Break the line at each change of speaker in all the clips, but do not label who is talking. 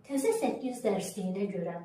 Təzə 8 dərsliyinə görə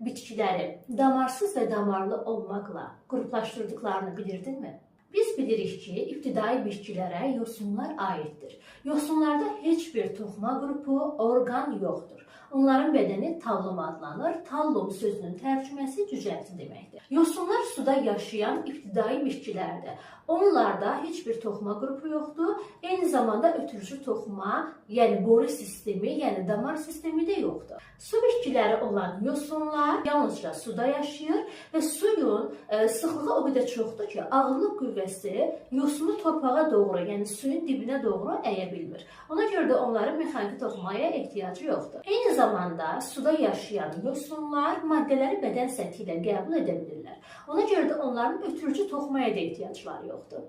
bitkiləri damarsız və damarlı olmaqla qruplaşdırdıqlarını bilirdinmi? Biz bilirik ki, ibtidai bitkilərə yosunlar aiddir. Yosunlarda heç bir toxuma qrupu, orqan yoxdur. Onların bədəni tallum adlanır. Tallum sözünün tərcüməsi cücərti deməkdir. Yosunlar suda yaşayan ibtidai bitkilərdir. Onlarda heç bir toxuma qrupu yoxdur. Eyni zamanda ötürücü toxuma, yəni boru sistemi, yəni damar sistemi də yoxdur. Su bitkiləri olan yosunlar yalnızca suda yaşayır və suyun sıxlığı o qədər çoxdur ki, ağırlıq qüvvəsi yosunu torpağa doğru, yəni suyun dibinə doğru əyə bilmir. Ona görə də onların mexaniki toxumaya ehtiyacı yoxdur. Eyni zamanda suda yaşayan yosunlar maddələri bədən səthi ilə qəbul edə bilirlər. Ona görə də onların ötürücü toxumaya da ehtiyacları yoxdur.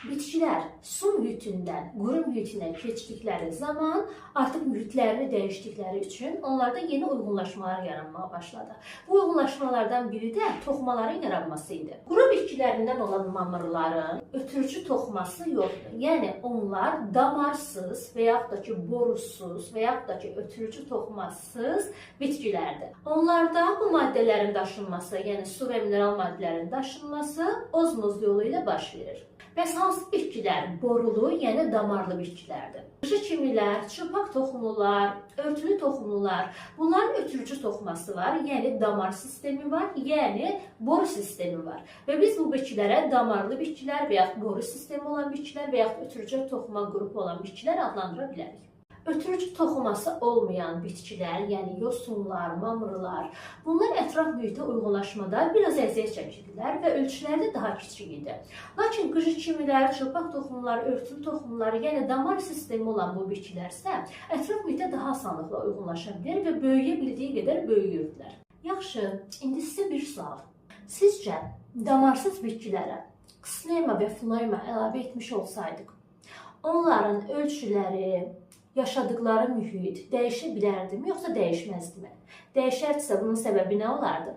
Bitkilər su mühitindən quru mühitinə keçdikləri zaman artıq mühitlərini dəyişdikləri üçün onlarda yeni uyğunlaşmalar yaranmağa başladı. Bu uyğunlaşmalardan biri də toxumaların yaranması idi. Quru bitkilərindən olan mamırların ötürücü toxuması yoxdur. Yəni onlar damarsız və yaxud da ki borusuz və yaxud da ki ötürücü toxumasız bitkilərdir. Onlarda bu maddələrin daşınması, yəni su və mineral maddələrin daşınması ozmoz yolu ilə baş verir. Bəs hansı bitkilər borulu, yəni damarlı bitkilərdir? Qışı kimilər, çılpaq toxumlular, örtülü toxumlular, bunların ötürücü toxuması var, yəni damar sistemi var, yəni boru sistemi var. Və biz bu bitkilərə damarlı bitkilər və yaxud boru sistemi olan bitkilər və yaxud ötürücü toxuma qrupu olan bitkilər adlandıra bilərik. Ötürücü toxuması olmayan bitkilər, yəni yosunlar, mamırlar, bunlar ətraf mühitə uyğunlaşmada biraz əziyyət çəkirlər və ölçüləri daha kiçik idi. Lakin qışı kimilər, çılpaq toxumlar, örtülü toxumlar, yəni damar sistemi olan bu bitkilər isə ətraf mühitə daha asanlıqla uyğunlaşa bilir və böyüyə bildiyi qədər böyüyürdülər. Yaxşı, indi sizə bir sual. Sizcə damarsız bitkilərə kslema və floema əlavə etmiş olsaydıq, onların ölçüləri, yaşadıkları mühit dəyişə bilərdimi, yoxsa dəyişməzdimi? Dəyişərdisə bunun səbəbi nə olardı?